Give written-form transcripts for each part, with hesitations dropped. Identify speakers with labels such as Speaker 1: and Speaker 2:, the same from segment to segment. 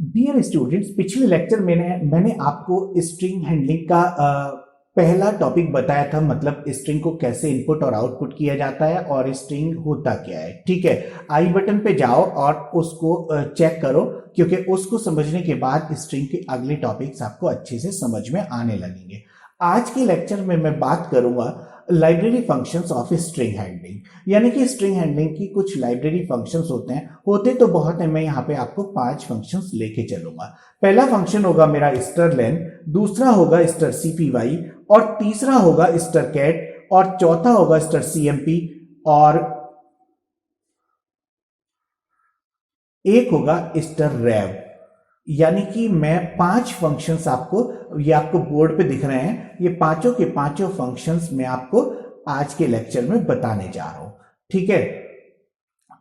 Speaker 1: Dear students, पिछले lecture में मैंने आपको स्ट्रिंग हैंडलिंग का पहला टॉपिक बताया था। मतलब स्ट्रिंग को कैसे इनपुट और आउटपुट किया जाता है और स्ट्रिंग होता क्या है। ठीक है, आई बटन पे जाओ और उसको चेक करो, क्योंकि उसको समझने के बाद स्ट्रिंग के अगले टॉपिक्स आपको अच्छे से समझ में आने लगेंगे। आज के लेक्चर में मैं बात करूंगा library functions of string handling, यानी कि स्ट्रिंग हैंडलिंग की कुछ लाइब्रेरी फंक्शंस होते तो बहुत है। मैं यहाँ पे आपको 5 फंक्शंस लेके चलूंगा। पहला फंक्शन होगा मेरा strlen, दूसरा होगा strcpy, और तीसरा होगा strcat, और चौथा होगा strcmp, और एक होगा strrev। यानी कि मैं 5 फंक्शंस ये आपको बोर्ड पे दिख रहे हैं, ये पांचों के पांचों फंक्शंस मैं आपको आज के लेक्चर में बताने जा रहा हूं। ठीक है,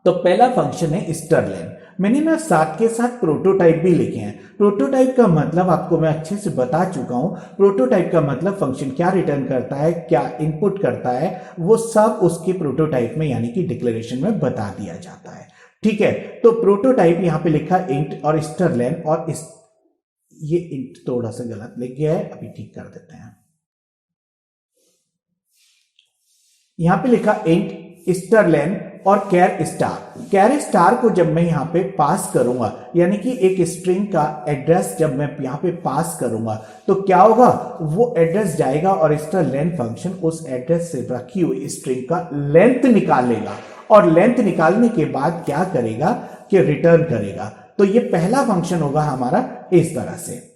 Speaker 1: तो पहला फंक्शन है strlen। मैंने ना साथ के साथ प्रोटोटाइप भी लिखे हैं। प्रोटोटाइप का मतलब आपको मैं अच्छे से बता चुका हूं। प्रोटोटाइप का मतलब फंक्शन क्या रिटर्न करता है, क्या इनपुट करता है, वो सब उसके प्रोटोटाइप में यानी कि डिक्लेरेशन में बता दिया जाता है। ठीक है, तो प्रोटोटाइप यहां पे लिखा इंट और strlen, और ये इंट थोड़ा सा गलत लिख गया है, अभी ठीक कर देते हैं। यहां पे लिखा इंट strlen और कैर स्टार को जब मैं यहां पे पास करूंगा, यानी कि एक स्ट्रिंग का एड्रेस जब मैं यहां पे पास करूंगा, तो क्या होगा, वो एड्रेस जाएगा और इसका लेंथ फंक्शन उस एड्रेस से रखी हुई स्ट्रिंग का लेंथ निकालेगा, और लेंथ निकालने के बाद क्या करेगा कि रिटर्न करेगा। तो ये पहला फंक्शन होगा हमारा इस तरह से।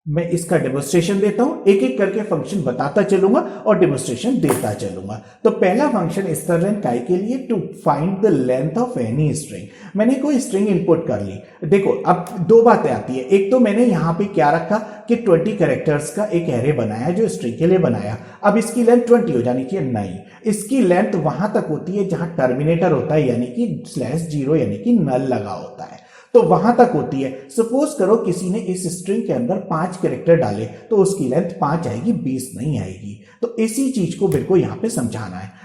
Speaker 1: मैं इसका डेमोन्स्ट्रेशन देता हूं, एक एक करके फंक्शन बताता चलूंगा और डेमोन्स्ट्रेशन देता चलूंगा। तो पहला फंक्शन strlen काय के लिए, to find the length of any string. मैंने कोई स्ट्रिंग इनपुट कर ली। देखो अब दो बातें आती है। एक तो मैंने यहां पे क्या रखा कि 20 कैरेक्टर्स का एक एरे बनाया, जो स्ट्रिंग के लिए बनाया। अब इसकी लेंथ 20 हो जानी चाहिए, नहीं, इसकी लेंथ वहां तक होती है जहां टर्मिनेटर होता है, यानी कि /0 यानी कि नल लगा होता है, तो वहां तक होती है। सपोज करो किसी ने इस स्ट्रिंग के अंदर 5 कैरेक्टर डाले, तो उसकी लेंथ 5 आएगी, 20 नहीं आएगी। तो इसी चीज को मेरे को यहां पे समझाना है।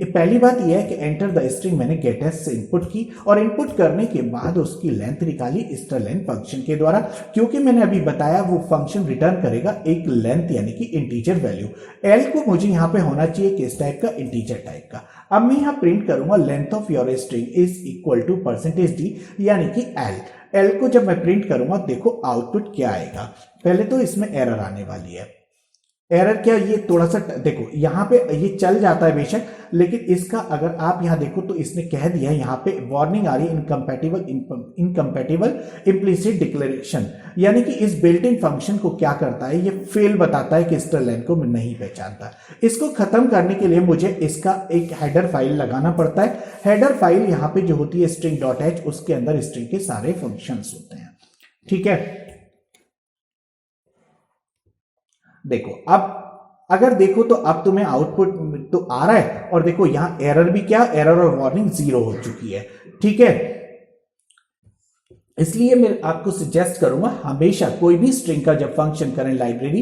Speaker 1: पहली बात यह है कि एंटर द स्ट्रिंग मैंने गेटस से इनपुट की, और इनपुट करने के बाद उसकी लेंथ निकाली strlen फंक्शन के द्वारा, क्योंकि मैंने अभी बताया वो फंक्शन रिटर्न करेगा एक लेंथ यानी कि इंटीजर वैल्यू। एल को मुझे यहां पे होना चाहिए किस टाइप का, इंटीजर टाइप का। अब मैं यहां प्रिंट करूंगा length of your string is equal to %d यानी कि एल को जब मैं प्रिंट करूंगा, देखो आउटपुट क्या आएगा। पहले तो इसमें एरर आने वाली है। एरर क्या, ये थोड़ा सा देखो, यहां पे ये चल जाता है बेशक, लेकिन इसका अगर आप यहां देखो तो इसने कह दिया यहां पे वार्निंग आ रही है, इनकम्पैटिबल इम्प्लिसिट डिक्लेरेशन, यानी कि इस बिल्ट इन फंक्शन को क्या करता है, ये फेल बताता है कि strlen को मैं नहीं पहचानता। इसको खत्म करने के लिए मुझे इसका एक हेडर फाइल लगाना पड़ता है। हेडर फाइल यहां पे जो होती है string.h, उसके अंदर स्ट्रिंग के सारे फंक्शंस होते हैं। ठीक है, देखो अब अगर देखो तो अब तुम्हें आउटपुट तो आ रहा है, और देखो यहां एरर भी क्या, एरर और वार्निंग 0 हो चुकी है। ठीक है, इसलिए मैं आपको सजेस्ट करूंगा हमेशा कोई भी स्ट्रिंग का जब फंक्शन करें लाइब्रेरी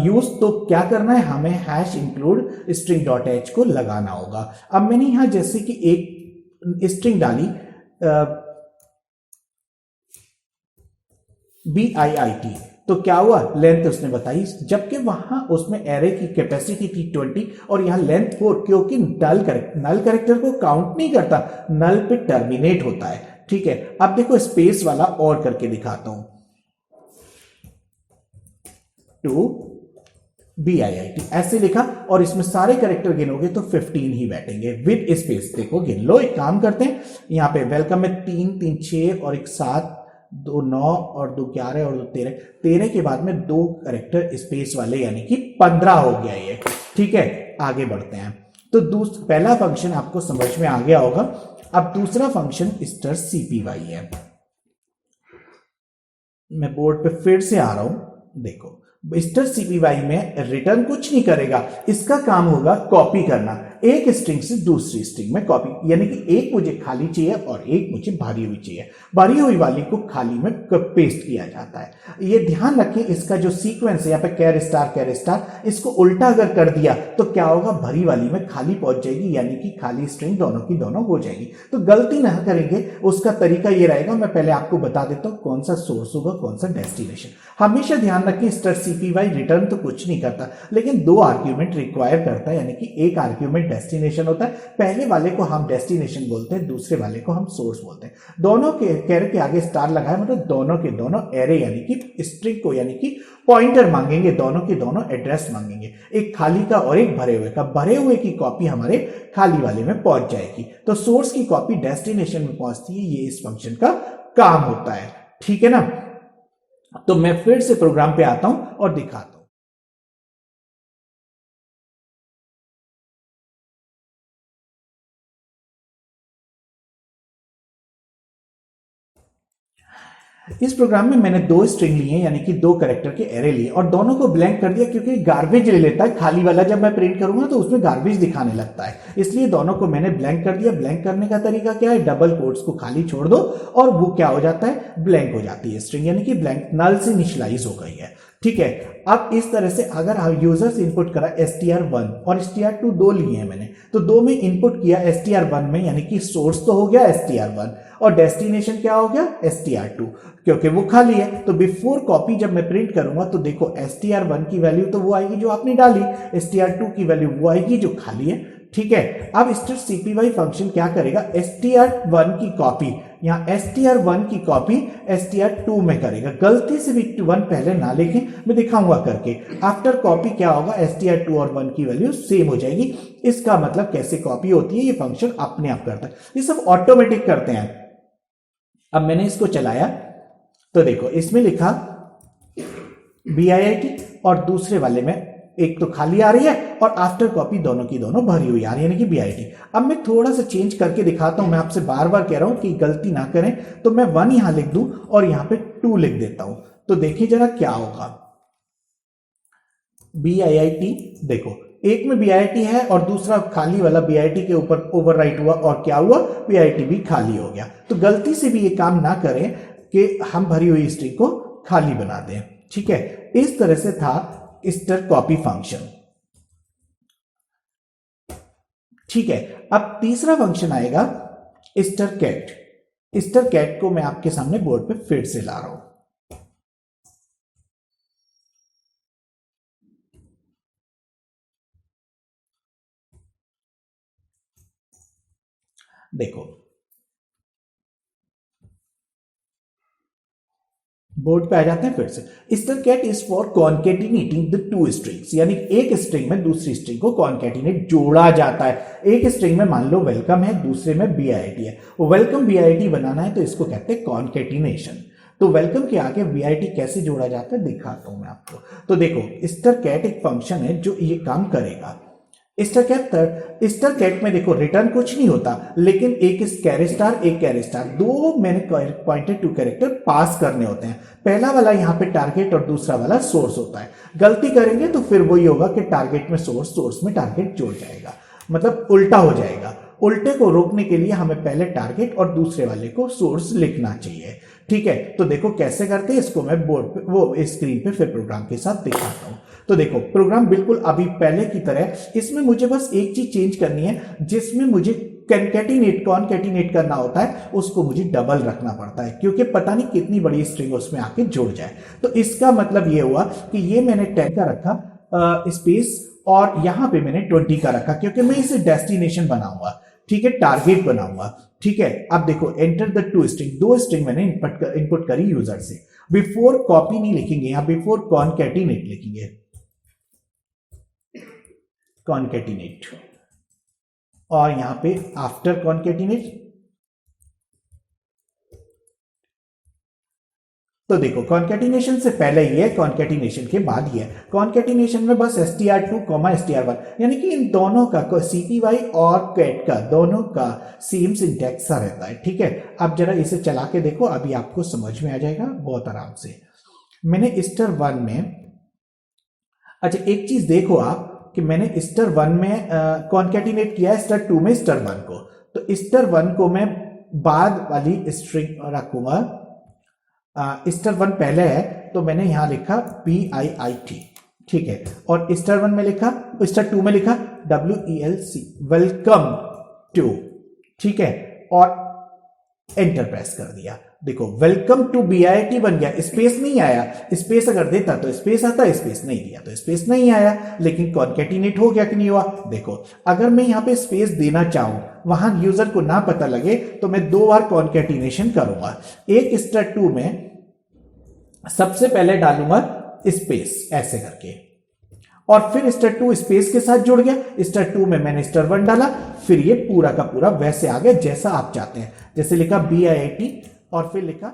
Speaker 1: यूज, तो क्या करना है, हमें #include string.h को लगाना होगा। अब मैंने यहां जैसे कि एक स्ट्रिंग डाली BIIT, तो क्या हुआ, लेंथ उसने बताई, जबकि वहां उसमें एरे की कैपेसिटी थी 20 और यहां लेंथ 4, क्योंकि नल कैरेक्टर को काउंट नहीं करता, नल पे टर्मिनेट होता है। ठीक है, अब देखो स्पेस वाला और करके दिखाता हूं, टू BIIT ऐसे लिखा, और इसमें सारे कैरेक्टर गिनोगे तो 15 ही बैठेंगे विद स्पेस। देखो गिन लो, एक काम करते हैं, यहां पे वेलकम में 3 3 6 और एक 7 2 9 और 2 11 और 2 13 के बाद में 2 कैरेक्टर स्पेस वाले, यानी कि 15 हो गया ये। ठीक है, आगे बढ़ते हैं। तो पहला फंक्शन आपको समझ में आ गया होगा। अब दूसरा फंक्शन strcpy है। मैं बोर्ड पे फिर से आ रहा हूं, देखो strcpy में रिटर्न कुछ नहीं करेगा, इसका काम होगा कॉपी करना। एक स्ट्रिंग से दूसरी स्ट्रिंग में कॉपी, यानी कि एक मुझे खाली चाहिए और एक मुझे भरी हुई चाहिए। भरी हुई वाली को खाली में पेस्ट किया जाता है। ये ध्यान रखें, इसका जो सीक्वेंस है यहाँ पे कैर स्टार, इसको उल्टा अगर कर दिया तो क्या होगा, भरी वाली में खाली पहुंच जाएगी, यानी कि खाली स्ट्रिंग दोनों की दोनों हो जाएगी। तो गलती ना करेंगे, उसका तरीका ये रहेगा, मैं पहले आपको बता देता हूं कौन सा सोर्स होगा कौन सा डेस्टिनेशन। हमेशा ध्यान रखें स्टर CPY रिटर्न तो कुछ नहीं करता, लेकिन 2 आर्ग्यूमेंट रिक्वायर करता है, यानी कि एक आर्ग्यूमेंट डेस्टिनेशन होता है। पहले वाले को हम डेस्टिनेशन बोलते हैं, दूसरे वाले को हम सोर्स बोलते हैं। दोनों के कैर के आगे स्टार लगाए मतलब दोनों के दोनों एरे यानी कि स्ट्रिंग को यानी कि पॉइंटर मांगेंगे, दोनों के दोनों एड्रेस मांगेंगे, एक खाली का और एक भरे हुए का। भरे हुए की कॉपी हमारे खाली वाले में पहुंच जाएगी, तो सोर्स की कॉपी डेस्टिनेशन में पहुंचती है। ये इस फंक्शन का काम होता है, ठीक है ना। तो मैं फिर से प्रोग्राम पे आता हूं और दिखाता हूं। इस प्रोग्राम में मैंने 2 स्ट्रिंग लिए, यानी कि 2 कैरेक्टर के एरे लिए और दोनों को ब्लैंक कर दिया, क्योंकि गार्बेज ले लेता है खाली वाला। जब मैं प्रिंट करूंगा तो उसमें गार्बेज दिखाने लगता है, इसलिए दोनों को मैंने ब्लैंक कर दिया। ब्लैंक करने का तरीका क्या है, डबल कोट्स को खाली छोड़ दो और वो क्या हो जाता है, ब्लैंक हो जाती है स्ट्रिंग, यानी कि ब्लैंक नल से इनिशियलाइज हो गई है, ठीक है। अब इस तरह से अगर हम यूजर से इनपुट करा str1 और str2 2 लिए हैं मैंने, तो 2 में इनपुट किया str1 में, यानी कि सोर्स तो हो गया str1 और डेस्टिनेशन क्या हो गया str2, क्योंकि वो खाली है। तो बिफोर कॉपी जब मैं प्रिंट करूंगा तो देखो str1 की वैल्यू तो वो आएगी जो आपने डाली, str2 की वैल्यू वो आएगी जो खाली है, ठीक है। अब स्टर CPY फंक्शन क्या करेगा, str1 की कॉपी, यहां str1 की कॉपी str2 में करेगा। गलती से भी 1 पहले ना लिखें, मैं दिखाऊंगा करके। आफ्टर कॉपी क्या होगा, str2 और 1 की वैल्यू सेम हो जाएगी। इसका मतलब कैसे कॉपी होती है, ये फंक्शन अपने आप करता है, ये सब ऑटोमेटिक करते हैं। अब मैंने इसको चलाया तो देखो इसमें लिखा BIIT और दूसरे वाले में एक तो खाली आ रही है और आफ्टर कॉपी दोनों की दोनों भरी हुई आ रही है, यानी कि BIT। अब मैं थोड़ा सा चेंज करके दिखाता हूं, मैं आपसे बार बार कह रहा हूं कि गलती ना करें। तो मैं 1 यहां लिख दूं और यहां पे 2 लिख देता हूं, तो देखिए जरा क्या होगा। BIIT, देखो एक में BIT है और दूसरा खाली वाला BIT के ऊपर ओवरराइट हुआ और क्या हुआ, BIT भी खाली हो गया। तो गलती से भी ये काम ना करें कि हम भरी हुई स्ट्रिंग को खाली बना दें, ठीक है। इस तरह से था स्टर कॉपी फंक्शन, ठीक है। अब तीसरा फंक्शन आएगा स्टर कैट। स्टर कैट को मैं आपके सामने बोर्ड पे फिर से ला रहा हूं। देखो बोर्ड पे आ जाते हैं फिर से। Strcat is for concatenating the 2 strings, यानी एक स्ट्रिंग में दूसरी स्ट्रिंग को कॉन्केटिनेट जोड़ा जाता है। एक स्ट्रिंग में मान लो वेलकम है, दूसरे में BIT है, वेलकम BIT बनाना है तो इसको कहते हैं कॉन्केटिनेशन। तो वेलकम के आगे BIT कैसे जोड़ा जाता है दिखाता हूं मैं आपको। तो देखो स्टर कैट एक फंक्शन है जो ये काम करेगा। स्टर कैट में देखो रिटर्न कुछ नहीं होता, लेकिन एक कैरेक्टर स्टार एक कैरेक्टर स्टार, 2 मैंने पॉइंटेड टू कैरेक्टर पास करने होते हैं। पहला वाला यहाँ पे टारगेट और दूसरा वाला सोर्स होता है। गलती करेंगे तो फिर वही होगा कि टारगेट में सोर्स, सोर्स में टारगेट जुड़ जाएगा, मतलब उल्टा हो जाएगा। उल्टे को रोकने के लिए हमें पहले टारगेट और दूसरे वाले को सोर्स लिखना चाहिए, ठीक है। तो देखो कैसे करते हैं इसको, मैं बोर्ड पे वो स्क्रीन पे फिर प्रोग्राम के साथ दिखाता हूं। तो देखो प्रोग्राम बिल्कुल अभी पहले की तरह, इसमें मुझे बस एक चीज चेंज करनी है, जिसमें मुझे कॉनकैटिनेट करना होता है उसको मुझे डबल रखना पड़ता है, क्योंकि पता नहीं कितनी बड़ी स्ट्रिंग उसमें आके जुड़ जाए। तो इसका मतलब ये हुआ कि ये मैंने 10 का रखा स्पेस और यहां पे मैंने 20 का रखा, क्योंकि मैं इसे डेस्टिनेशन बनाऊंगा, ठीक है, टारगेट बनाऊंगा, ठीक है। अब देखो एंटर द 2 स्ट्रिंग, 2 स्ट्रिंग मैंने इनपुट करी यूजर से। बिफोर कॉपी नहीं लिखेंगे, यहां बिफोर कॉनकैटिनेट लिखेंगे, कॉनकैटिनेट, और यहां पे आफ्टर कॉनकैटिनेट। तो देखो कॉन्केटिनेशन से पहले ही है, कॉन्केटिनेशन के बाद ही है। कॉन्केटिनेशन में बस str2, str1, यानी कि इन दोनों का CPY और कैट का दोनों का सेम सिंटैक्स सा रहता है, ठीक है। अब जरा इसे चला के देखो, अभी आपको समझ में आ जाएगा बहुत आराम से। मैंने स्टर1 में, अच्छा एक चीज देखो आप, कि मैंने स्टर 1 में कॉन्केटिनेट किया है स्टर 2 में स्टर 1 को, तो स्टर 1 को मैं बाद वाली स्ट्रिंग रखूंगा। स्टर 1 पहले है तो मैंने यहां लिखा BIIT, ठीक है, और स्टर 1 में लिखा, स्टर 2 में लिखा WELC, वेलकम टू, ठीक है, और एंटर प्रेस कर दिया। देखो वेलकम टू BIT बन गया, स्पेस नहीं आया, स्पेस अगर देता तो स्पेस आता, स्पेस नहीं दिया तो स्पेस नहीं आया, लेकिन कॉन्केटिनेट हो गया कि नहीं हुआ। देखो अगर मैं यहां पे स्पेस देना चाहूं, वहां यूजर को ना पता लगे, तो मैं 2 बार कॉन्केटिनेशन करूंगा। एक स्टर 2 में सबसे पहले डालूंगा स्पेस ऐसे करके, और फिर स्टर 2 स्पेस के साथ जुड़ गया, स्टर 2 में मैंने स्टर 1 डाला, फिर ये पूरा का पूरा वैसे आ गया जैसा आप चाहते हैं। जैसे लिखा BIIT और फिर लिखा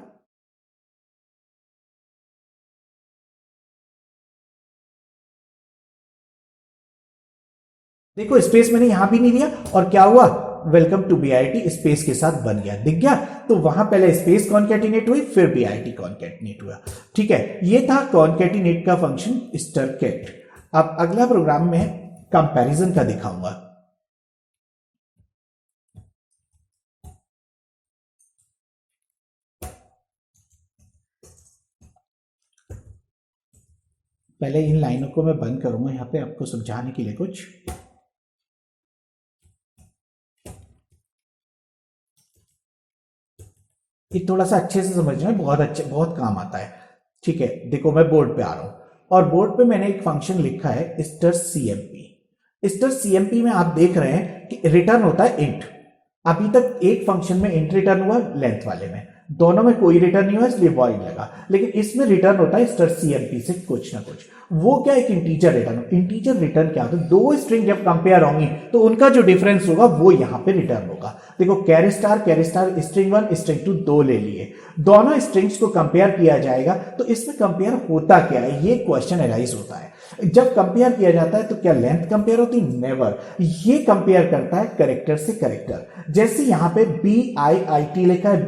Speaker 1: देखो स्पेस मैंने यहां भी नहीं दिया, और क्या हुआ, वेलकम टू BIT स्पेस के साथ बन गया, दिख गया। तो वहां पहले स्पेस कॉन्केटिनेट हुई, फिर BIT कॉन्केटिनेट हुआ, ठीक है। ये था कॉन्केटिनेट का फंक्शन स्टरकेट। अब अगला प्रोग्राम में कंपैरिजन का दिखाऊंगा। पहले इन लाइनों को मैं बंद करूंगा यहां पे आपको समझाने के लिए कुछ। ये थोड़ा सा अच्छे से समझना, बहुत अच्छे, बहुत काम आता है, ठीक है। देखो मैं बोर्ड पे आ रहा हूं, और बोर्ड पे मैंने एक फंक्शन लिखा है स्टर CMP। स्टर CMP में आप देख रहे हैं कि रिटर्न होता है इंट। अभी तक एक फंक्शन में इंट रिटर्न हुआ, लेंथ वाले में दोनों में कोई रिटर्न नहीं हुआ, इसलिए वॉइड लगा, लेकिन इसमें रिटर्न होता है स्टर CMP से कुछ ना कुछ। वो क्या, एक इंटीजर रिटर्न। इंटीजर रिटर्न क्या होता है, 2 स्ट्रिंग जब कंपेयर होंगी तो उनका जो डिफरेंस होगा वो यहां पे रिटर्न होगा। देखो कैरी स्टार स्ट्रिंग 1 स्ट्रिंग 2 2 ले लिए, दोनों स्ट्रिंग्स को कंपेयर किया जाएगा, तो इसमें कंपेयर होता क्या है, ये क्वेश्चन अराइज होता है। जब कंपेयर किया जाता है तो क्या लेंथ कंपेयर होती, नेवर। ये कंपेयर करता है कैरेक्टर से कैरेक्टर। जैसे यहां पे BIIT लिखा है,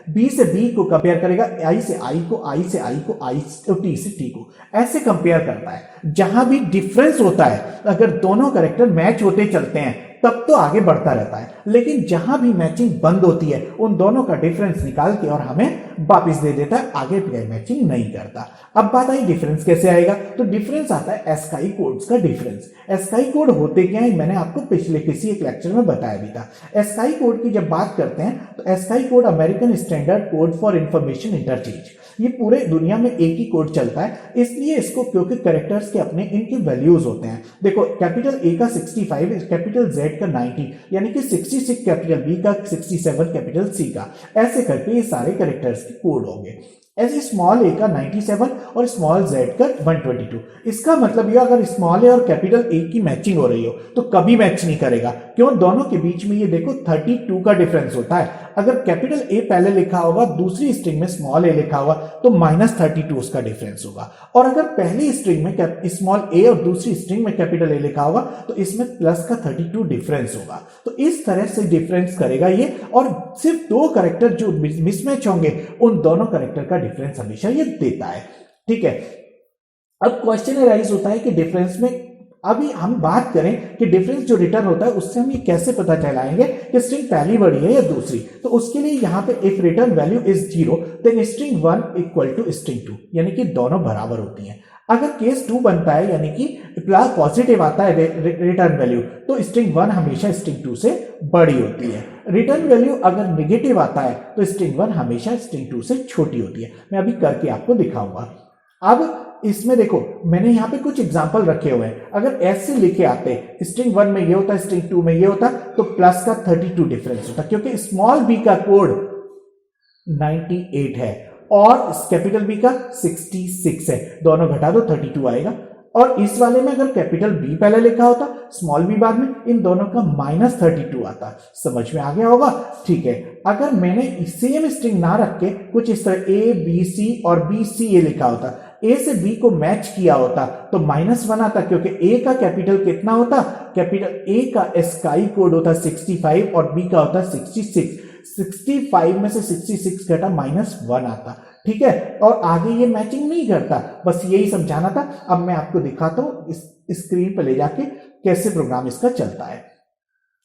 Speaker 1: B से B को कंपेयर करेगा, I से I को, I से I को, I से T से T को, ऐसे कंपेयर करता है। जहां भी डिफरेंस होता है, अगर दोनों कैरेक्टर मैच होते चलते हैं तब तो आगे बढ़ता रहता है, लेकिन जहां भी मैचिंग बंद होती है उन दोनों का डिफरेंस निकाल के और हमें वापस दे देता है, आगे मैचिंग नहीं करता। अब बात आई डिफरेंस कैसे आएगा, तो डिफरेंस आता है एस्काई कोड्स का डिफरेंस। एस्काई कोड होते क्या है, मैंने आपको पिछले किसी एक लेक्चर में बताया भी था। एस्काई कोड की जब बात करते हैं तो ASCII code American standard code for information interchange, ये पूरे दुनिया में एक ही कोड चलता है, इसलिए इसको, क्योंकि कैरेक्टर्स के अपने इनके वैल्यूज होते हैं। देखो कैपिटल A का 65, कैपिटल Z का 90, यानी कि 66 कैपिटल B का, 67 कैपिटल C का, ऐसे करके ये सारे कैरेक्टर्स के कोड होंगे। ऐसे स्मॉल a का 97 और स्मॉल z का 122। इसका मतलब ये, अगर स्मॉल a और कैपिटल A की मैचिंग हो रही हो तो कभी मैच नहीं करेगा, क्यों, दोनों के बीच में ये देखो 32 का डिफरेंस होता है। अगर कैपिटल A पहले लिखा होगा, दूसरी स्ट्रिंग में स्मॉल a लिखा होगा, तो -32 उसका डिफरेंस होगा। और अगर पहली स्ट्रिंग में स्मॉल a और दूसरी स्ट्रिंग में कैपिटल A लिखा होगा तो इसमें प्लस का 32 डिफरेंस होगा। तो इस तरह से डिफरेंस करेगा ये, और सिर्फ 2 कैरेक्टर जो मिसमैच होंगे उन दोनों कैरेक्टर का डिफरेंस हमेशा ये देता है, ठीक है। अब क्वेश्चन अराइज होता है कि डिफरेंस में, अभी हम बात करें कि डिफरेंस जो रिटर्न होता है उससे हम ये कैसे पता चलाएंगे कि स्ट्रिंग पहली बड़ी है या दूसरी। तो उसके लिए यहां पे if return value is 0 then string 1 equal to string 2, यानी कि दोनों बराबर होती हैं। अगर केस 2 बनता है, यानी कि पॉजिटिव आता है रिटर्न वैल्यू, तो स्ट्रिंग 1 हमेशा स्ट्रिंग 2 से बड़ी होती है। रिटर्न वैल्यू अगर नेगेटिव आता है तो स्ट्रिंग 1 हमेशा स्ट्रिंग 2 से छोटी होती है। मैं अभी करके आपको दिखाऊंगा। अब इसमें देखो मैंने यहां पे कुछ एग्जांपल रखे हुए हैं। अगर ऐसे लिखे आते, स्ट्रिंग 1 में ये होता, स्ट्रिंग 2 में ये होता, तो प्लस का 32 डिफरेंस होता, क्योंकि स्मॉल b का कोड 98 है और कैपिटल B का 66 है, दोनों घटा दो 32 आएगा। और इस वाले में अगर कैपिटल B पहले लिखा होता, स्मॉल b बाद में, इन दोनों का -32 आता। समझ में आ गया होगा, ठीक है। अगर मैंने सेम स्ट्रिंग ना रख के कुछ इस तरह A B C और B C A लिखा होता, A से B को मैच किया होता, तो -1 आता, क्योंकि A का कैपिटल कितना होता, कैपिटल A का एस्काई कोड होता 65 और B का होता 66। 65 में से 66 घटा -1 आता, ठीक है, और आगे ये मैचिंग नहीं करता, बस यही समझाना था। अब मैं आपको दिखाता हूं इस स्क्रीन पर ले जाके कैसे प्रोग्राम इसका चलता है।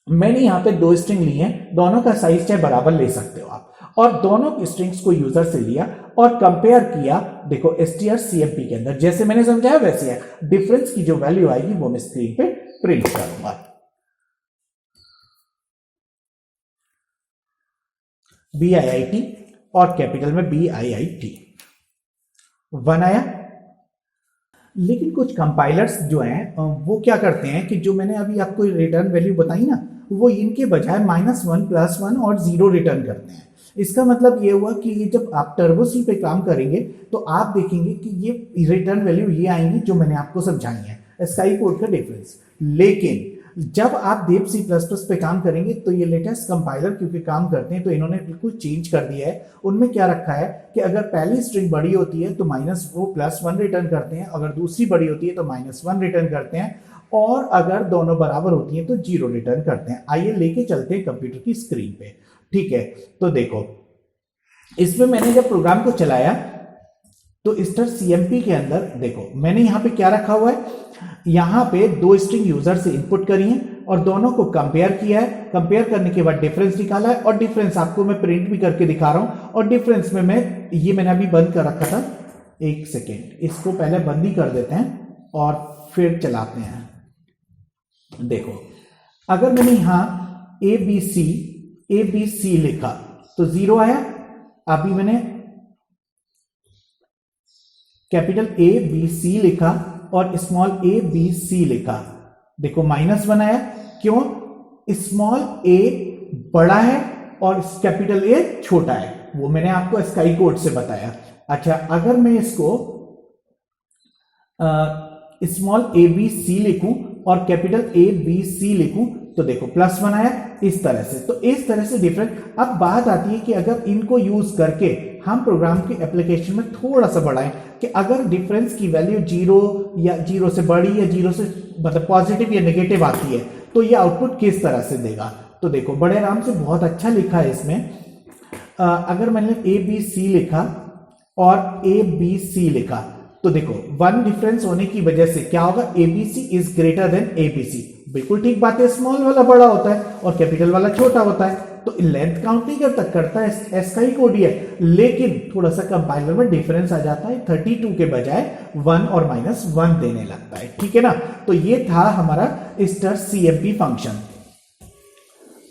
Speaker 1: मैंने यहाँ पे दो स्ट्रिंग ली हैं, दोनों का साइज चाहे बराबर ले सकते हो आप, और दोनों स्ट्रिंग्स को यूजर से लिया और कंपेयर किया। देखो strcmp के अंदर जैसे मैंने समझाया वैसे है, डिफरेंस की जो वैल्यू आएगी वो मैं स्क्रीन पे प्रिंट करूंगा। BIIT और कैपिटल में BIIT 1 आया। लेकिन कुछ कंपाइलर्स जो हैं वो क्या करते हैं कि जो मैंने अभी आपको रिटर्न वैल्यू बताई ना, वो इनके बजाय -1 +1 और 0 रिटर्न करते हैं। इसका मतलब ये हुआ कि ये जब आप टर्बो सी पे काम करेंगे तो आप देखेंगे कि ये रिटर्न वैल्यू ये आएंगी जो मैंने आपको समझाई है, स्काई कोड का डिफरेंस। लेकिन जब आप देव C++ पे काम करेंगे तो ये लेटेस्ट कंपाइलर क्योंकि काम करते हैं तो इन्होंने बिल्कुल चेंज कर दिया है। उनमें क्या रखा है कि अगर पहली स्ट्रिंग बड़ी होती है तो +1 रिटर्न करते हैं, अगर दूसरी बड़ी होती है तो -1 रिटर्न करते हैं, और अगर दोनों बराबर होती हैं तो 0 रिटर्न करते हैं। आइए लेके चलते हैं कंप्यूटर की स्क्रीन पे। ठीक है, तो देखो इसमें मैंने जब प्रोग्राम को चलाया तो strcmp के अंदर देखो मैंने यहां पे क्या रखा हुआ है, यहां पे दो स्ट्रिंग यूजर से इनपुट करी है और दोनों को कंपेयर किया है। कंपेयर करने के बाद डिफरेंस निकाला है, और डिफरेंस आपको मैं प्रिंट भी करके दिखा रहा हूं। और डिफरेंस में मैंने अभी बंद कर रखा था, एक सेकेंड, इसको पहले बंद ही कर देते हैं और फिर चलाते हैं। देखो अगर मैंने यहां ABC लिखा तो 0 आया। अभी मैंने कैपिटल ABC लिखा और स्मॉल ABC लिखा, देखो -1 आया। क्यों? स्मॉल a बड़ा है और कैपिटल A छोटा है, वो मैंने आपको स्काई कोड से बताया। अच्छा, अगर मैं इसको स्मॉल ABC लिखूं और कैपिटल ABC लिखूं तो देखो +1 आया, इस तरह से। तो इस तरह से डिफरेंट। अब बात आती है कि अगर इनको यूज करके हम प्रोग्राम के एप्लीकेशन में थोड़ा सा बढ़ाएं कि अगर डिफरेंस की वैल्यू 0 या 0 से बड़ी या 0 से मतलब पॉजिटिव या नेगेटिव आती है तो ये आउटपुट किस तरह से देगा। तो देखो बड़े आराम से, बहुत अच्छा लिखा है इसमें। अगर मैंने ABC लिखा और ABC लिखा तो देखो 1 डिफरेंस होने की वजह से क्या होगा, ABC is greater than ABC। बिल्कुल ठीक बात है, स्मॉल वाला बड़ा होता है और कैपिटल वाला छोटा होता है, तो लेंथ काउंट नहीं करता है स्काई कोड ही है। लेकिन थोड़ा सा कंपाइलर में डिफरेंस आ जाता है, 32 के बजाय 1 और -1 देने लगता है। ठीक है ना, तो ये था हमारा strcmp फंक्शन।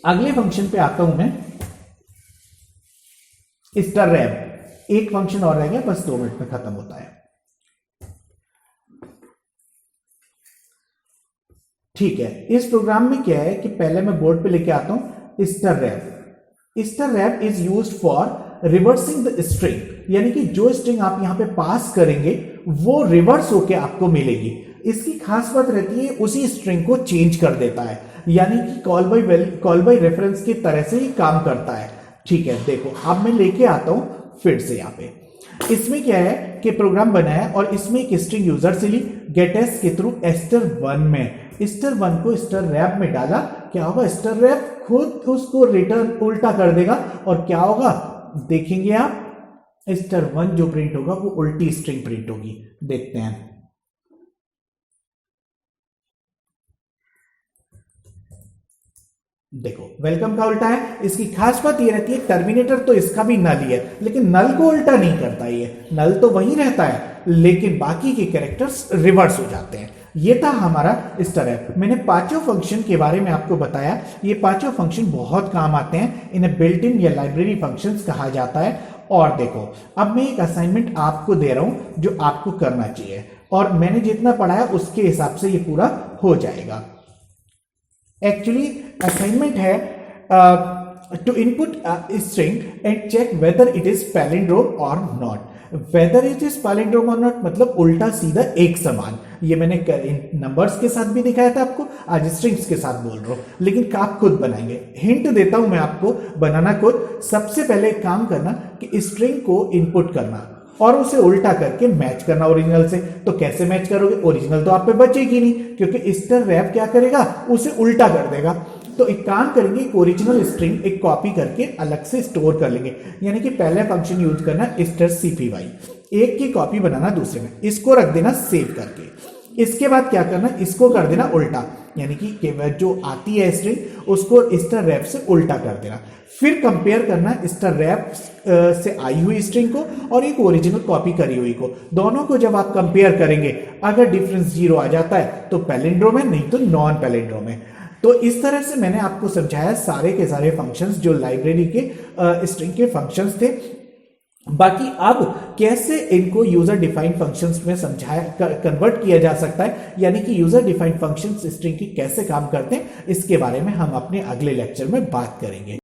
Speaker 1: अगले फंक्शन पे आता हूं मैं, strrab। एक फंक्शन और रह गया, बस 2 मिनट में खत्म होता है। ठीक है, इस प्रोग्राम में क्या है कि पहले मैं बोर्ड पे लेके आता हूं strrab। strrab is used for reversing the string, यानी कि जो स्ट्रिंग आप यहां पे पास करेंगे वो रिवर्स होके आपको मिलेगी। इसकी खास बात रहती है उसी स्ट्रिंग को चेंज कर देता है, यानी कि कॉल बाय रेफरेंस की तरह से ही काम करता है। ठीक है, देखो अब मैं लेके आता हूं फिर से यहां पे। इसमें क्या है कि प्रोग्राम बनाया और इसमें एक स्ट्रिंग यूजर से ली, गेटएस के थ्रू str1 में, str1 को strrab में डाला। क्या होगा, strrab खुद उसको रिटर्न उल्टा कर देगा और क्या होगा देखेंगे आप, str1 जो प्रिंट होगा वो उल्टी स्ट्रिंग प्रिंट होगी। देखते हैं, देखो वेलकम का उल्टा है। इसकी खास बात ये रहती है, टर्मिनेटर तो इसका भी नल ही है लेकिन नल को उल्टा नहीं करता, ये नल तो वही रहता है लेकिन बाकी के कैरेक्टर्स रिवर्स हो जाते हैं। ये था हमारा strrab। मैंने पांचों फंक्शन के बारे में आपको बताया, ये पांचों फंक्शन बहुत काम आते हैं, इन्हें बिल्ट इन या लाइब्रेरी फंक्शंस कहा जाता है। और देखो अब मैं एक असाइनमेंट आपको दे रहा हूं जो आपको करना चाहिए, और मैंने जितना पढ़ाया उसके हिसाब से ये पूरा हो जाएगा। एक्चुअली असाइनमेंट है to input string and check whether it is palindrome or not. Whether it is palindrome or not मतलब उल्टा सीधा एक समान। ये मैंने नंबर्स के साथ भी दिखाया था आपको, आज स्ट्रिंग्स के साथ बोल रहा हूं, लेकिन आप खुद बनाएंगे। हिंट देता हूं मैं आपको बनाना खुद। सबसे पहले एक काम करना कि स्ट्रिंग को इनपुट करना और उसे उल्टा करके मैच करना ओरिजिनल से। तो कैसे मैच करोगे, ओरिजिनल तो आप पे बचेगी नहीं क्योंकि strrab क्या करेगा, उसे उल्टा कर देगा। तो एक काम करेंगे, एक ओरिजिनल स्ट्रिंग एक कॉपी करके अलग से स्टोर कर लेंगे। यानी कि पहला फंक्शन यूज करना strcpy, एक की कॉपी बनाना दूसरे में, इसको रख देना सेव करके। इसके बाद क्या करना, इसको कर देना उल्टा, यानी कि जो आती है स्ट्रिंग उसको स्टार रैप से उल्टा कर देना। फिर कंपेयर करना स्टार रैप से आई हुई स्ट्रिंग को और एक ओरिजिनल कॉपी करी हुई को। दोनों को जब आप कंपेयर करेंगे, अगर डिफरेंस 0 आ जाता है तो पैलिंड्रोम है, नहीं तो नॉन पैलिंड्रोम है। तो इस तरह से मैंने आपको समझाया सारे के सारे फंक्शंस जो लाइब्रेरी के स्ट्रिंग के फंक्शंस थे। बाकी अब कैसे इनको यूजर डिफाइंड फंक्शंस में समझाया कन्वर्ट किया जा सकता है, यानी कि यूजर डिफाइंड फंक्शंस स्ट्रिंग की कैसे काम करते हैं, इसके बारे में हम अपने अगले लेक्चर में बात करेंगे।